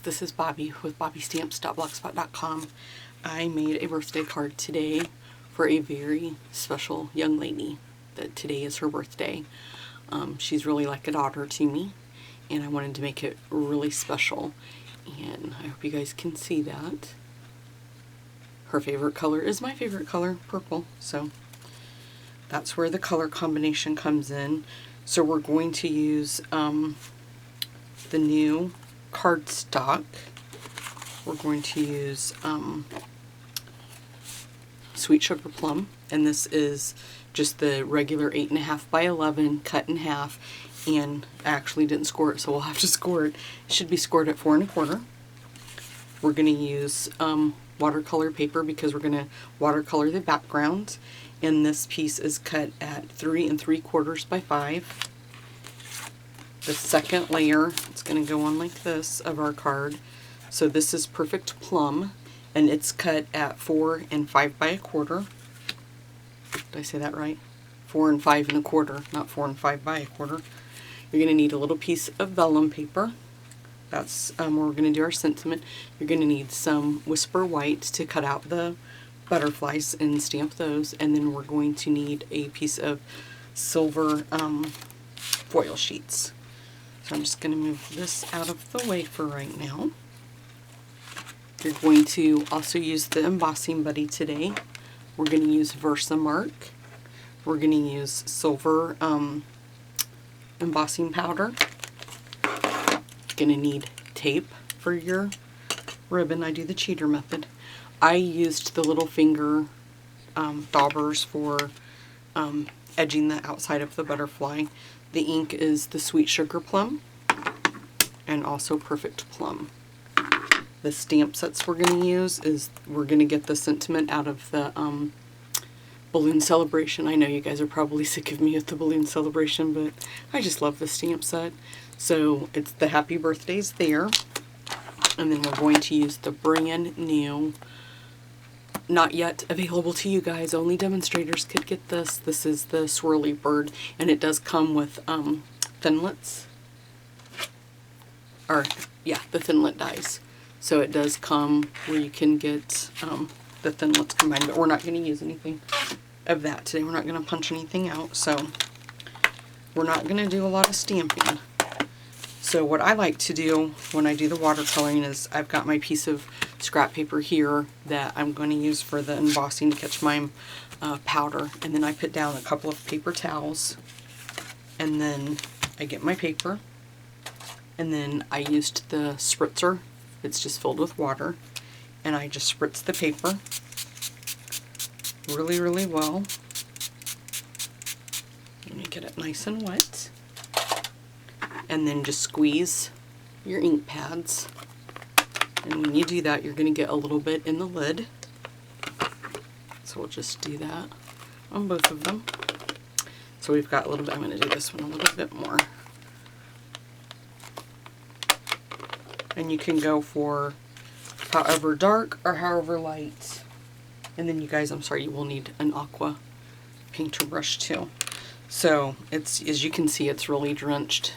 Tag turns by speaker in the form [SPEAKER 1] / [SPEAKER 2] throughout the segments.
[SPEAKER 1] this is Bobby with bobbystamps.blogspot.com. I made a birthday card today for a very special young lady that today is her birthday. She's really like a daughter to me, and I wanted to make it really special, and I hope you guys can see that. Her favorite color is my favorite color, purple, so that's where the color combination comes in. So we're going to use the new cardstock. We're going to use Sweet Sugar Plum, and this is just the regular 8.5 by 11 cut in half, and I actually didn't score it, so we'll have to score it. It should be scored at 4 1/4. We're going to use watercolor paper because we're going to watercolor the background, and this piece is cut at 3 3/4 by 5. The second layer, it's going to go on like this, of our card. So this is Perfect Plum, and it's cut at 4 5 by 1/4. Did I say that right? 4 5 1/4, not 4 5 by 1/4. You're going to need a little piece of vellum paper. That's where we're going to do our sentiment. You're going to need some Whisper White to cut out the butterflies and stamp those, and then we're going to need a piece of silver foil sheets. So I'm just going to move this out of the way for right now. You're going to also use the embossing buddy today. We're going to use Versamark. We're going to use silver embossing powder. Going to need tape for your ribbon. I do the cheater method. I used the little finger daubers for edging the outside of the butterfly. The ink is the Sweet Sugar Plum and also Perfect Plum. The stamp sets we're going to use is we're going to get the sentiment out of the balloon celebration. I know you guys are probably sick of me with the balloon celebration, but I just love the stamp set. So it's the happy birthdays there, and then we're going to use the brand new, not yet available to you guys, only demonstrators could get this. This is the Swirly Bird, and it does come with thinlits, or yeah, the thinlit dies. So it does come where you can get the thinlits combined, but we're not going to use anything of that today. We're not going to punch anything out, so we're not going to do a lot of stamping. So what I like to do when I do the watercoloring is I've got my piece of scrap paper here that I'm going to use for the embossing to catch my powder, and then I put down a couple of paper towels, and then I get my paper, and then I used the spritzer. It's just filled with water, and I just spritz the paper really, really well. And you get it nice and wet. And then just squeeze your ink pads. And when you do that, you're going to get a little bit in the lid. So we'll just do that on both of them. So we've got a little bit, I'm going to do this one a little bit more. And you can go for however dark or however light. And then you guys, I'm sorry, you will need an aqua painter brush too. So it's, as you can see, it's really drenched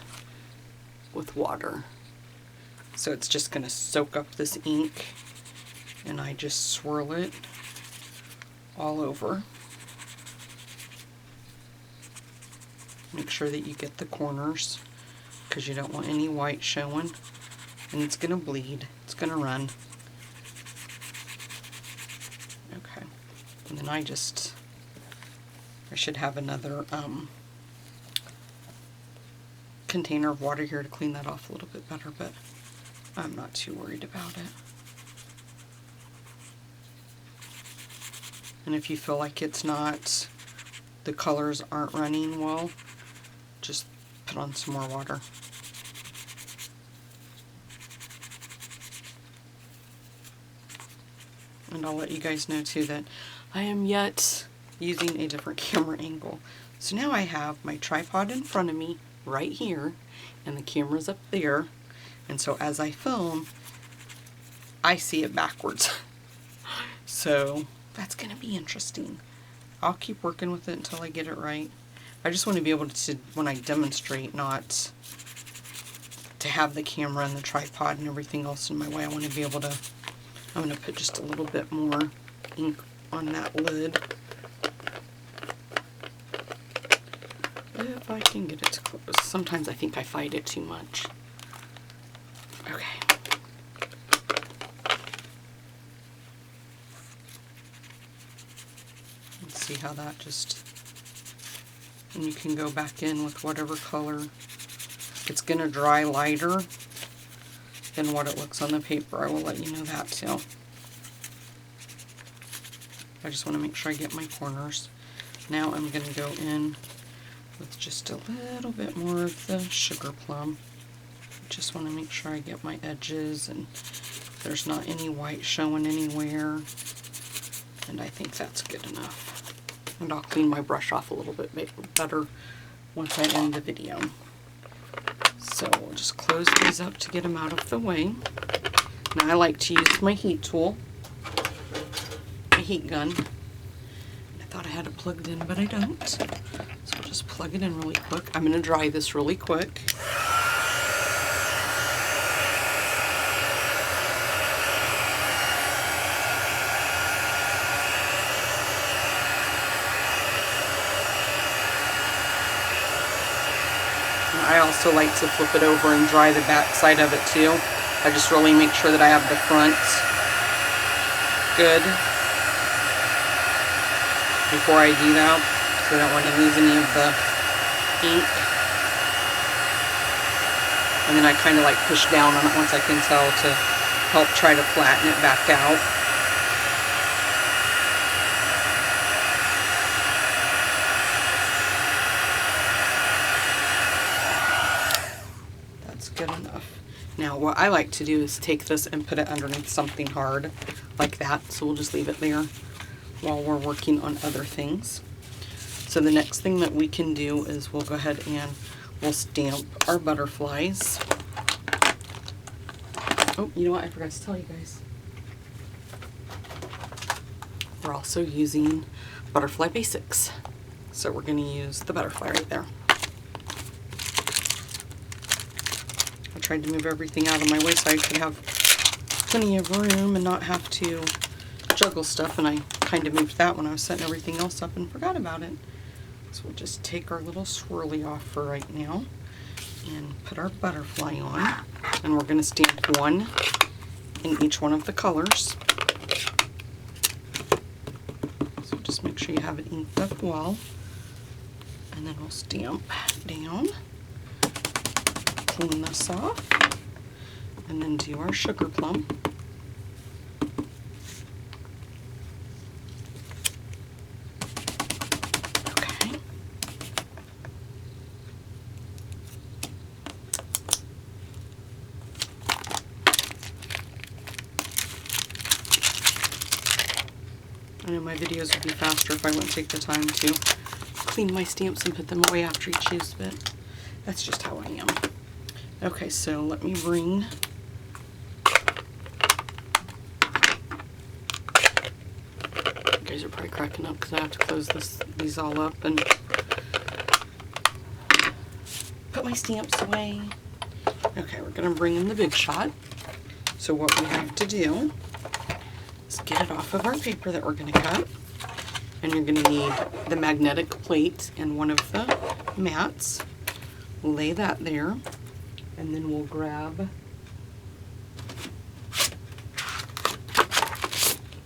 [SPEAKER 1] with water. So it's just going to soak up this ink, and I just swirl it all over. Make sure that you get the corners because you don't want any white showing, and it's going to bleed. It's going to run. Okay, and then I should have another container of water here to clean that off a little bit better, but I'm not too worried about it. And if you feel like it's not, the colors aren't running well, just put on some more water. And I'll let you guys know too that I am yet using a different camera angle. So now I have my tripod in front of me right here, and the camera's up there, and so as I film, I see it backwards. So that's going to be interesting. I'll keep working with it until I get it right. I just want to be able to, when I demonstrate, not to have the camera and the tripod and everything else in my way. I want to be able to, I'm going to put just a little bit more ink on that lid. If I can get it to close. Sometimes I think I fight it too much. Okay. Let's see how that just, and you can go back in with whatever color. It's going to dry lighter than what it looks on the paper. I will let you know that too. I just want to make sure I get my corners. Now I'm going to go in with just a little bit more of the Sugarplum. Just want to make sure I get my edges and there's not any white showing anywhere. And I think that's good enough. And I'll clean my brush off a little bit better once I end the video. So we'll just close these up to get them out of the way. Now I like to use my heat tool, my heat gun. I thought I had it plugged in, but I don't. So I'll just plug it in really quick. I'm going to dry this really quick. I also like to flip it over and dry the back side of it too. I just really make sure that I have the front good before I do that, so I don't want to lose any of the ink. And then I kind of like push down on it once I can tell to help try to flatten it back out. Good enough. Now what I like to do is take this and put it underneath something hard like that, so we'll just leave it there while we're working on other things. So the next thing that we can do is we'll go ahead and we'll stamp our butterflies. Oh, you know what, I forgot to tell you guys. We're also using Butterfly Basics. So we're going to use the butterfly right there. Tried to move everything out of my way so I could have plenty of room and not have to juggle stuff, and I kind of moved that when I was setting everything else up and forgot about it. So we'll just take our little swirly off for right now and put our butterfly on, and we're going to stamp one in each one of the colors. So just make sure you have it inked up well, and then we'll stamp down. Clean this off, and then do our Sugarplum. Okay. I know my videos would be faster if I wouldn't take the time to clean my stamps and put them away after each use, but that's just how I am. Okay, so let me bring you guys are probably cracking up because I have to close these all up and put my stamps away. Okay, we're going to bring in the big shot. So what we have to do is get it off of our paper that we're going to cut. And you're going to need the magnetic plate and one of the mats. We'll lay that there. And then we'll grab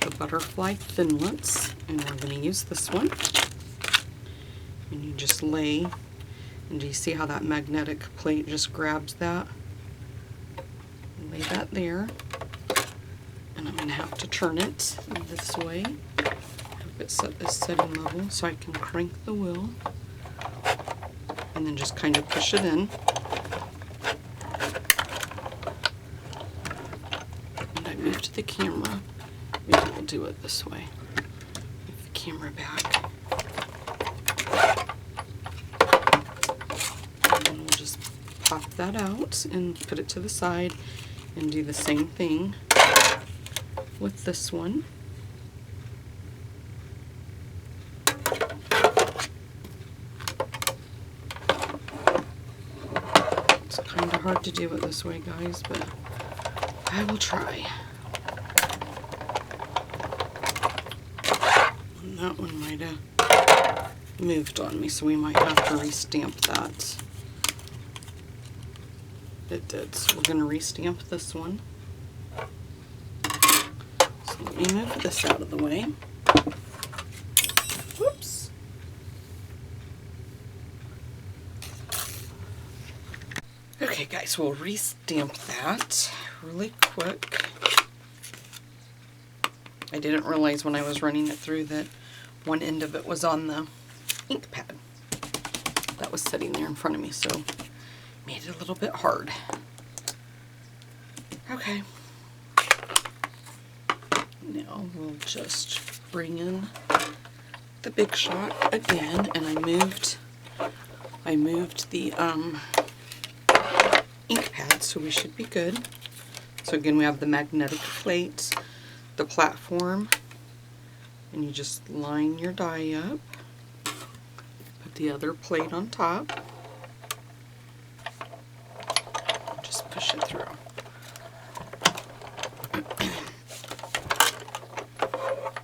[SPEAKER 1] the butterfly thinlets, and we're going to use this one. And you just lay, and do you see how that magnetic plate just grabs that? Lay that there, and I'm going to have to turn it this way. Have it set this setting level so I can crank the wheel, and then just kind of push it in. Move to the camera. Maybe we'll do it this way. Move the camera back. And then we'll just pop that out and put it to the side and do the same thing with this one. It's kind of hard to do it this way, guys, but I will try. And that one might have moved on me, so we might have to restamp that. It did, so we're going to restamp this one. So let me move this out of the way. Whoops. Okay guys, we'll restamp that really quick. I didn't realize when I was running it through that one end of it was on the ink pad that was sitting there in front of me, so made it a little bit hard. Okay. Now we'll just bring in the Big Shot again, and I moved the ink pad, so we should be good. So again, we have the magnetic plate, the platform, and you just line your die up, put the other plate on top, just push it through.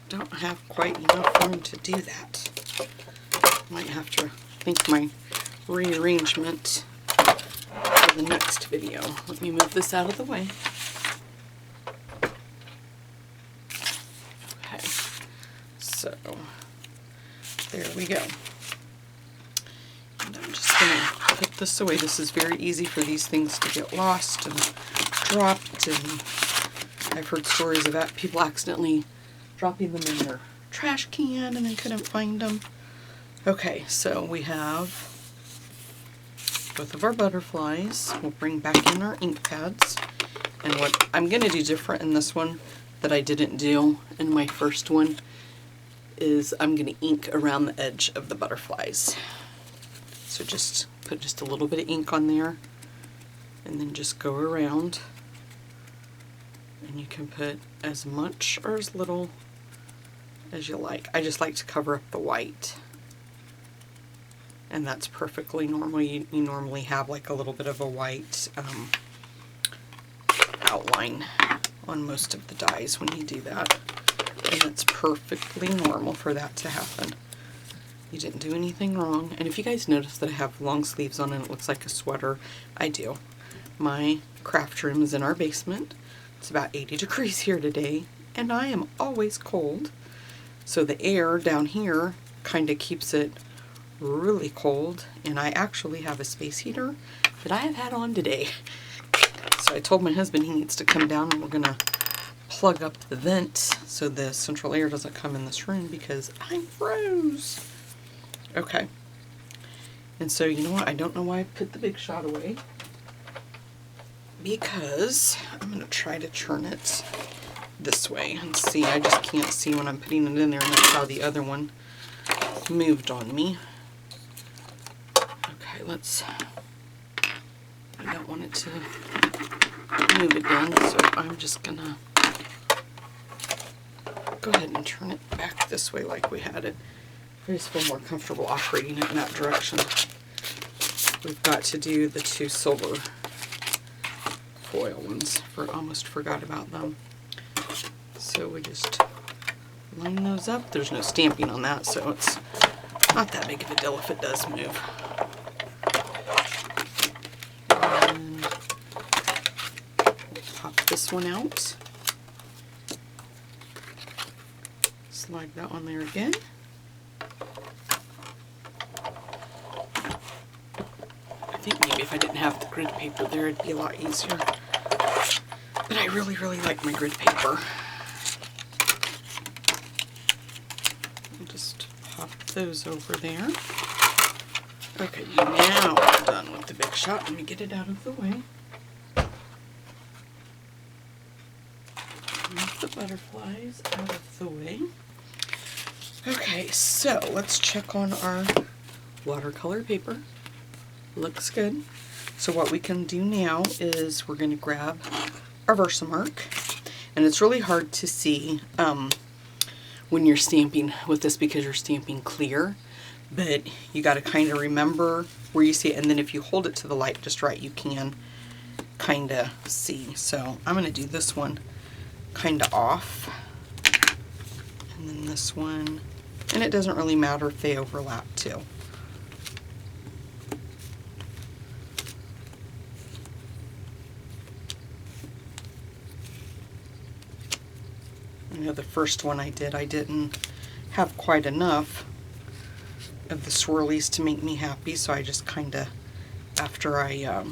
[SPEAKER 1] Don't have quite enough room to do that. Might have to think my rearrangement for the next video. Let me move this out of the way. Okay, so there we go. And I'm just going to put this away. This is very easy for these things to get lost and dropped, and I've heard stories about people accidentally dropping them in their trash can and then couldn't find them. Okay, so we have both of our butterflies. We'll bring back in our ink pads. And what I'm going to do different in this one that I didn't do in my first one is I'm going to ink around the edge of the butterflies. So just put just a little bit of ink on there and then just go around. And you can put as much or as little as you like. I just like to cover up the white. And that's perfectly normal. You normally have like a little bit of a white outline on most of the dies when you do that. And it's perfectly normal for that to happen. You didn't do anything wrong. And if you guys notice that I have long sleeves on and it looks like a sweater, I do. My craft room is in our basement. It's about 80 degrees here today, and I am always cold. So the air down here kind of keeps it really cold, and I actually have a space heater that I have had on today. So I told my husband he needs to come down and we're going to plug up the vent so the central air doesn't come in this room because I froze. Okay. And so you know what? I don't know why I put the Big Shot away, because I'm going to try to turn it this way and see. I just can't see when I'm putting it in there, and that's how the other one moved on me. Okay, I don't want it to move again, so I'm just going to go ahead and turn it back this way like we had it. I just feel more comfortable operating it in that direction. We've got to do the two silver foil ones. Almost forgot about them. So we just line those up. There's no stamping on that, so it's not that big of a deal if it does move. And pop this one out. Slide that one there again. I think maybe if I didn't have the grid paper there, it'd be a lot easier. But I really, really like my grid paper. I'll just pop those over there. Okay, now we're done with the Big Shot. Let me get it out of the way. Move the butterflies out of the way. Okay, so let's check on our watercolor paper. Looks good. So what we can do now is we're going to grab our Versamark, and it's really hard to see when you're stamping with this because you're stamping clear, but you got to kind of remember where you see it, and then if you hold it to the light just right, you can kind of see. So I'm going to do this one kind of off, and then this one, and it doesn't really matter if they overlap too. I know the first one I didn't have quite enough of the swirlies to make me happy, so I just kind of, after I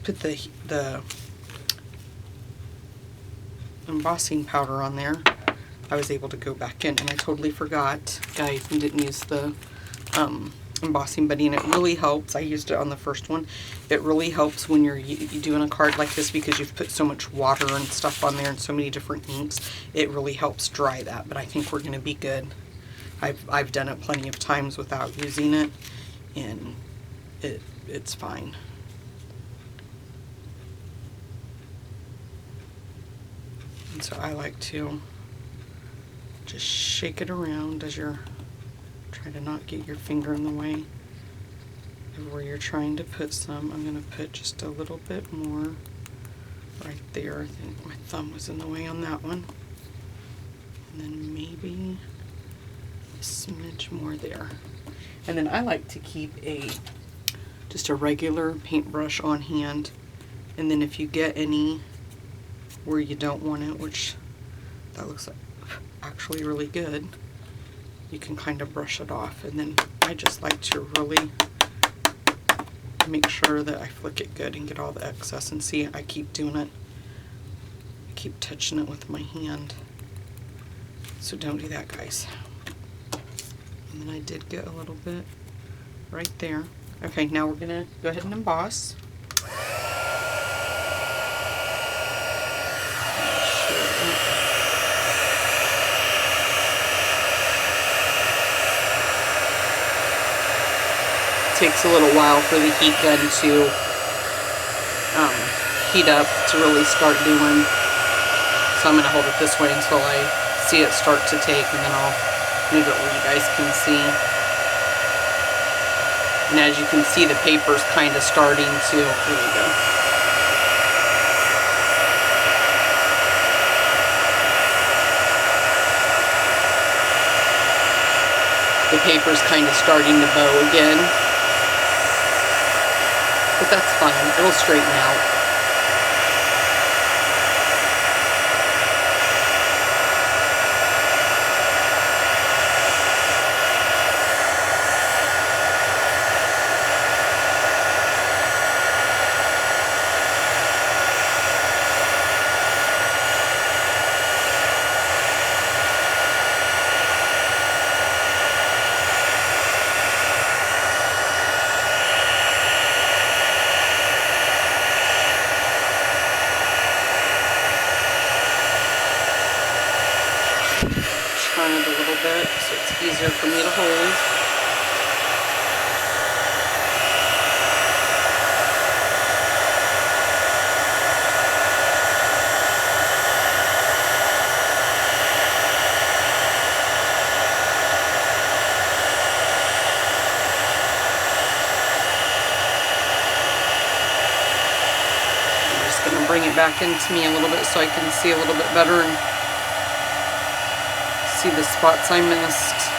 [SPEAKER 1] put the embossing powder on there, I was able to go back in, and I totally forgot, guys, and didn't use the embossing buddy, and it really helps. I used it on the first one. It really helps when you're doing a card like this, because you've put so much water and stuff on there and so many different inks. It really helps dry that, but I think we're going to be good. I've done it plenty of times without using it, and it's fine. And so I like to just shake it around as you're try to not get your finger in the way of where you're trying to put some. I'm going to put just a little bit more right there. I think my thumb was in the way on that one. And then maybe a smidge more there. And then I like to keep just a regular paintbrush on hand. And then if you get any where you don't want it, which that looks like actually really good, you can kind of brush it off. And then I just like to really make sure that I flick it good and get all the excess. And see, I keep doing it. I keep touching it with my hand. So don't do that, guys. And then I did get a little bit right there. Okay, now we're gonna go ahead and emboss. Takes a little while for the heat gun to heat up to really start doing. So I'm going to hold it this way until I see it start to take, and then I'll move it where you guys can see. And as you can see, the paper's kind of starting to, there we go. The paper's kind of starting to bow again. But that's fine, it'll straighten out. Turn it a little bit so it's easier for me to hold. I'm just going to bring it back into me a little bit so I can see a little bit better and see the spots I missed.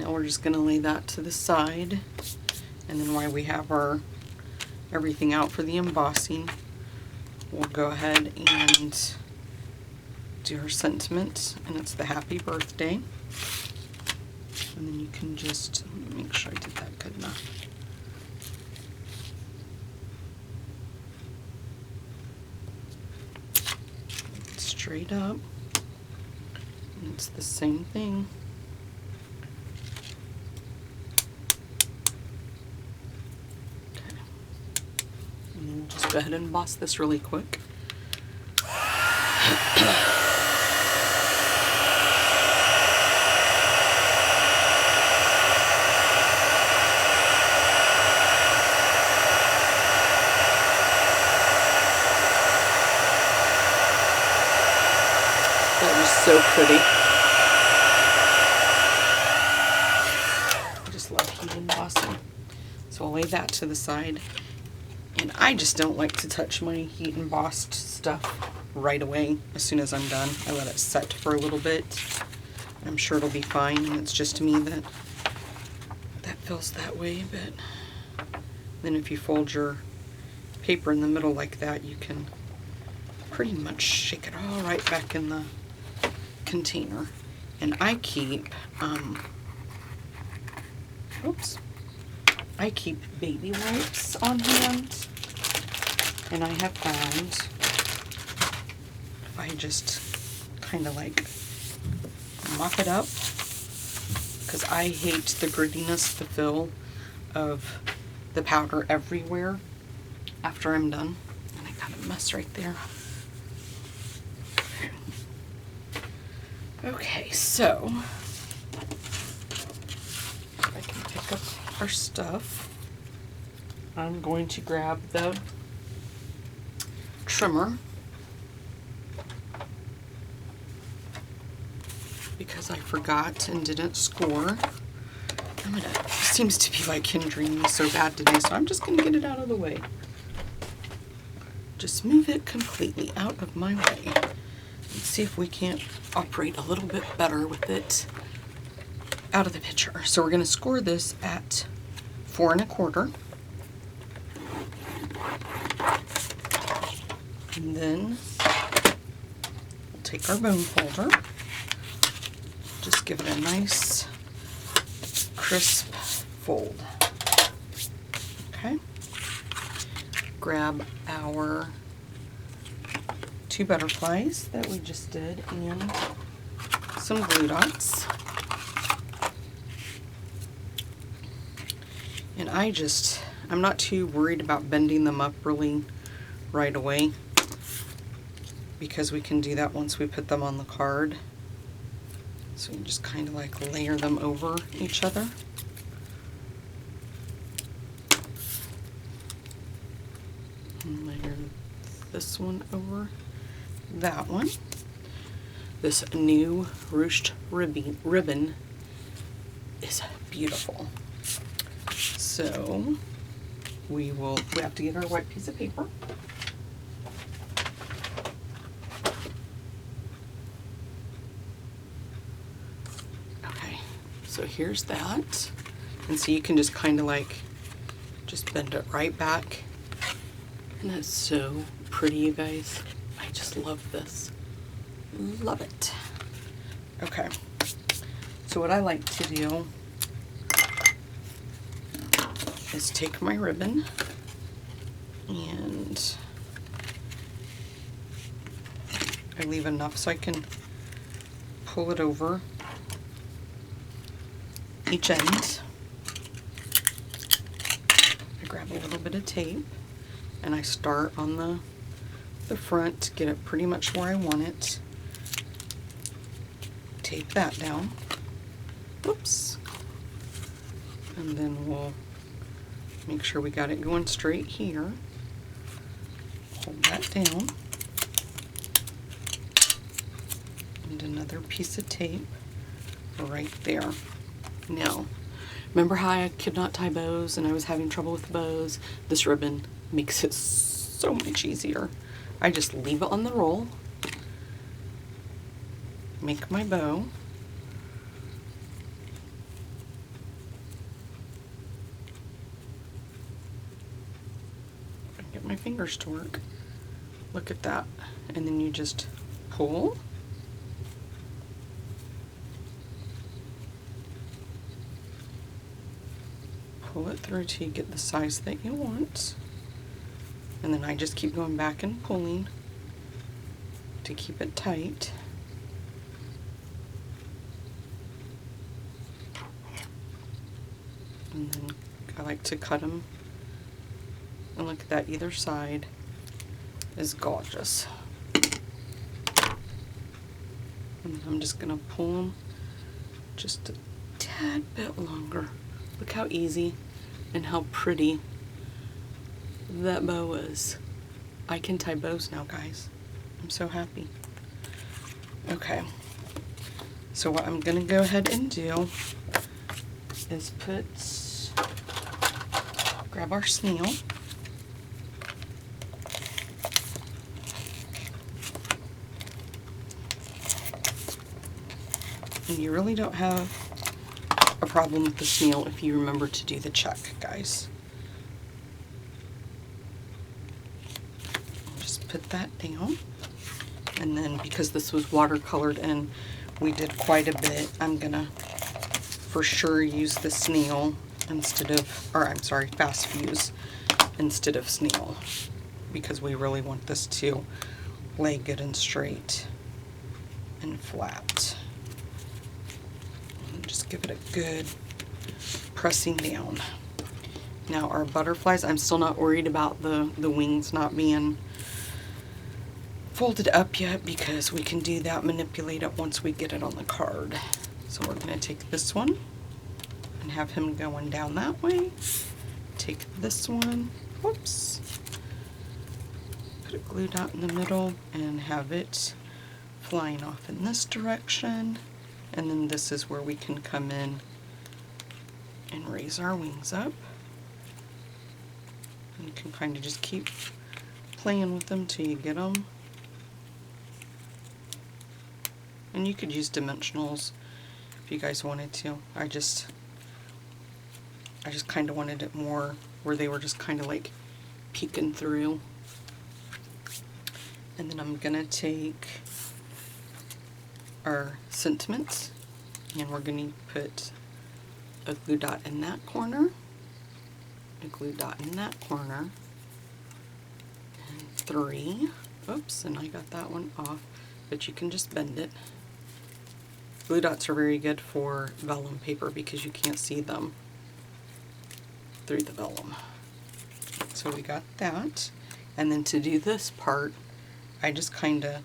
[SPEAKER 1] We're just going to lay that to the side, and then while we have our everything out for the embossing, we'll go ahead and do her sentiment, and it's the happy birthday. And then you can just make sure I did that good enough. Straight up, and it's the same thing. just go ahead and emboss this really quick. That was so pretty. I just love heat embossing. So I'll lay that to the side. And I just don't like to touch my heat embossed stuff right away as soon as I'm done. I let it set for a little bit. I'm sure it'll be fine, and it's just me that feels that way. But then if you fold your paper in the middle like that, you can pretty much shake it all right back in the container. And I keep I keep baby wipes on hand, and I have found if I just kind of like mop it up, because I hate the grittiness, the fill of the powder everywhere after I'm done. And I got a mess right there. Okay, so if I can pick up our stuff, I'm going to grab the trimmer because I forgot and didn't score. It seems to be like hindering me so bad today, so I'm just going to get it out of the way. Just move it completely out of my way. Let's see if we can't operate a little bit better with it out of the picture. So we're going to score this at 4 1/4. And then we'll take our bone folder, just give it a nice crisp fold. Okay. Grab our 2 butterflies that we just did and some glue dots. And I'm not too worried about bending them up really right away, because we can do that once we put them on the card. So you just kind of like layer them over each other. And layer this one over that one. This new ruched ribbon is beautiful. So we have to get our white piece of paper. Okay, so here's that. And so you can just kind of like just bend it right back. And that's so pretty, you guys. I just love this. Love it. Okay, so what I like to do is take my ribbon and I leave enough so I can pull it over each end. I grab a little bit of tape and I start on the front, get it pretty much where I want it. Tape that down. Whoops. And then we'll make sure we got it going straight here. Hold that down. And another piece of tape right there. Now, remember how I could not tie bows and I was having trouble with the bows? This ribbon makes it so much easier. I just leave it on the roll, make my bow, get my fingers to work. Look at that. And then you just pull. Pull it through till you get the size that you want. And then I just keep going back and pulling to keep it tight. And then I like to cut them in And look at that, either side is gorgeous. And I'm just gonna pull them just a tad bit longer. Look how easy and how pretty that bow is. I can tie bows now, guys. I'm so happy. Okay, so what I'm gonna go ahead and do is grab our snail. And you really don't have a problem with the snail if you remember to do the check, guys. Just put that down. And then because this was watercolored and we did quite a bit, I'm gonna for sure use the snail instead of, or I'm sorry, fast fuse instead of snail, because we really want this to lay good and straight and flat. And just give it a good pressing down. Now our butterflies, I'm still not worried about the wings not being folded up yet, because we can do that, manipulate it once we get it on the card. So we're going to take this one and have him going down that way. Take this one, whoops, put a glue dot in the middle and have it flying off in this direction. And then this is where we can come in and raise our wings up. And you can kind of just keep playing with them till you get them. And you could use dimensionals if you guys wanted to. I just kind of wanted it more where they were just kind of like peeking through. And then I'm gonna take our sentiments and we're gonna put a glue dot in that corner, a glue dot in that corner, and 3. Oops, and I got that one off, but you can just bend it. Glue dots are very good for vellum paper because you can't see them through the vellum. So we got that. And then to do this part, I just kind of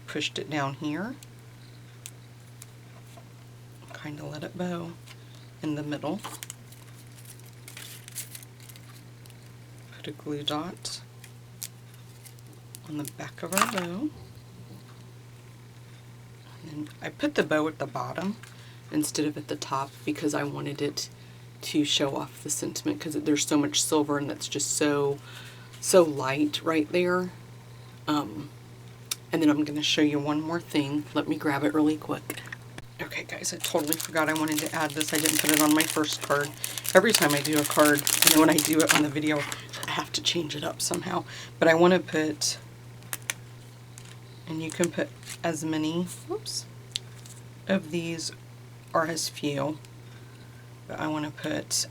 [SPEAKER 1] pushed it down here. Kind of let it bow in the middle. Put a glue dot on the back of our bow. And I put the bow at the bottom instead of at the top because I wanted it to show off the sentiment, because there's so much silver and that's just so light right there. And then I'm going to show you one more thing. Let me grab it really quick. Okay guys, I totally forgot I wanted to add this. I didn't put it on my first card. Every time I do a card, and then when I do it on the video, I have to change it up somehow. But I want to put, and you can put as many, whoops, of these or as few, but I want to put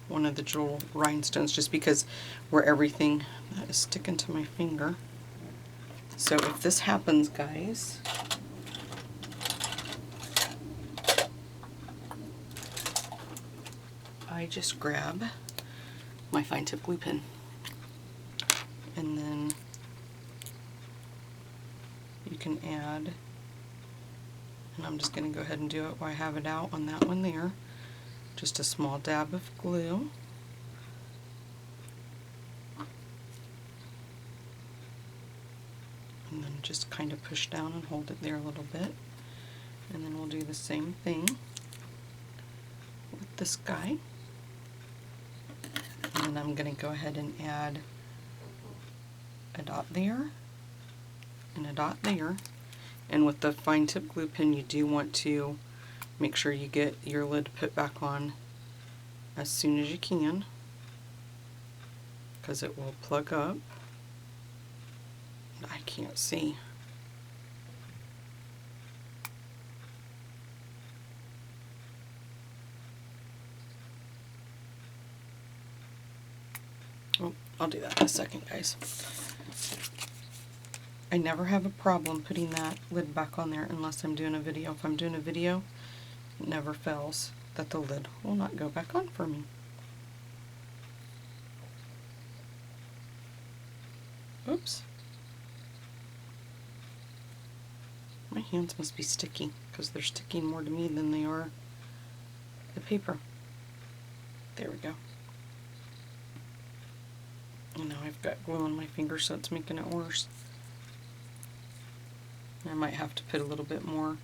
[SPEAKER 1] one of the jewel rhinestones just because where everything that is sticking to my finger. So if this happens, guys, I just grab my fine tip glue pen and then you can add, and I'm just going to go ahead and do it while I have it out on that one there, just a small dab of glue. And then just kind of push down and hold it there a little bit. And then we'll do the same thing with this guy. And then I'm going to go ahead and add a dot there and a dot there. And with the fine tip glue pen, you do want to make sure you get your lid put back on as soon as you can, because it will plug up. I can't see. Oh, I'll do that in a second, guys. I never have a problem putting that lid back on there unless I'm doing a video. If I'm doing a video, it never fails that the lid will not go back on for me. Oops. My hands must be sticky because they're sticking more to me than they are the paper. There we go. And now I've got glue on my finger, so it's making it worse. I might have to put a little bit more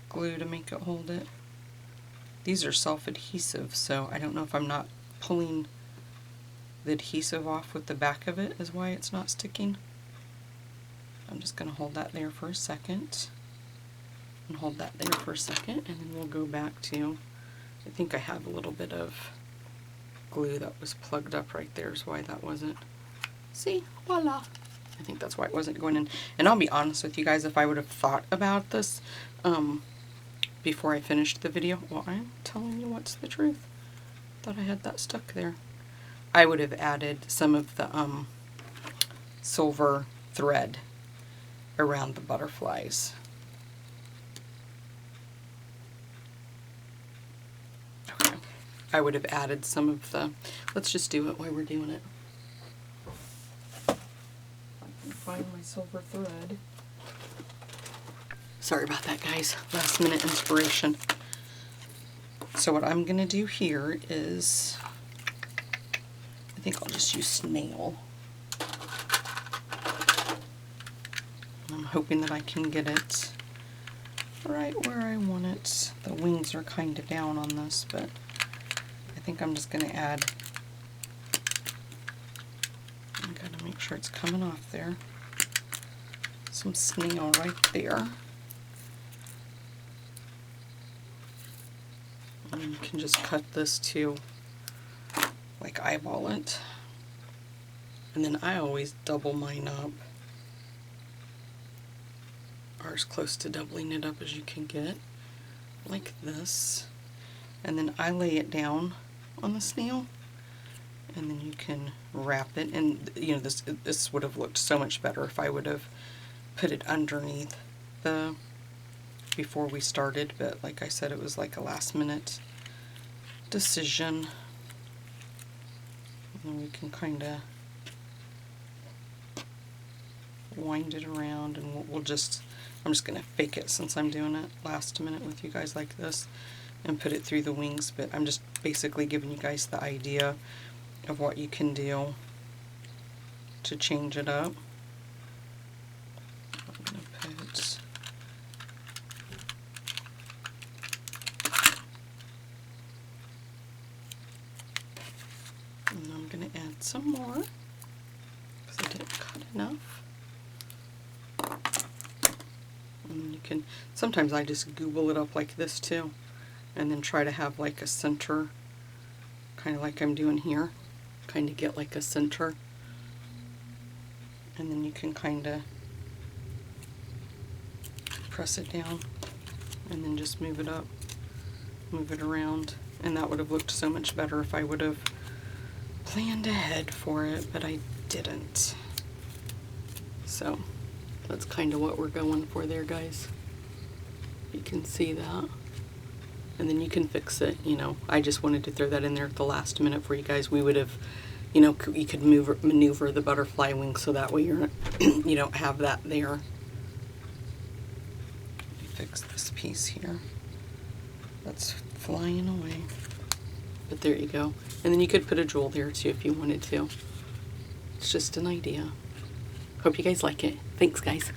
[SPEAKER 1] glue to make it hold it. These are self-adhesive, so I don't know if I'm not pulling the adhesive off with the back of it is why it's not sticking. I'm just going to hold that there for a second, and hold that there for a second, and then we'll go back to, I think I have a little bit of glue that was plugged up right there is why that wasn't, see, voila. I think that's why it wasn't going in. And I'll be honest with you guys, if I would have thought about this before I finished the video, well, I'm telling you what's the truth. Thought I had that stuck there. I would have added some of the silver thread around the butterflies. Okay. I would have added some of the, let's just do it while we're doing it. I can find my silver thread. Sorry about that, guys. Last minute inspiration. So what I'm going to do here is, I think I'll just use snail. I'm hoping that I can get it right where I want it. The wings are kind of down on this, but I think I'm just going to add, I've got to make sure it's coming off there, some snail right there. And you can just cut this to like eyeball it. And then I always double mine up, or as close to doubling it up as you can get, like this. And then I lay it down on the snail, and then you can wrap it. And you know, this would have looked so much better if I would have put it underneath the, before we started, but like I said, it was like a last minute decision. And we can kind of wind it around, and we'll just, I'm just going to fake it since I'm doing it last minute with you guys like this, and put it through the wings. But I'm just basically giving you guys the idea of what you can do to change it up. I'm going to put, and I'm going to add some more because I didn't cut enough. And you can, sometimes I just google it up like this too, and then try to have like a center, kind of like I'm doing here, kind of get like a center, and then you can kind of press it down and then just move it up, move it around. And that would have looked so much better if I would have planned ahead for it, but I didn't. So that's kind of what we're going for there, guys. You can see that. And then you can fix it, you know. I just wanted to throw that in there at the last minute for you guys. We would have, you know, you could maneuver the butterfly wing so that way you're, you don't have that there. Let me fix this piece here. That's flying away. But there you go. And then you could put a jewel there too if you wanted to. It's just an idea. Hope you guys like it. Thanks, guys.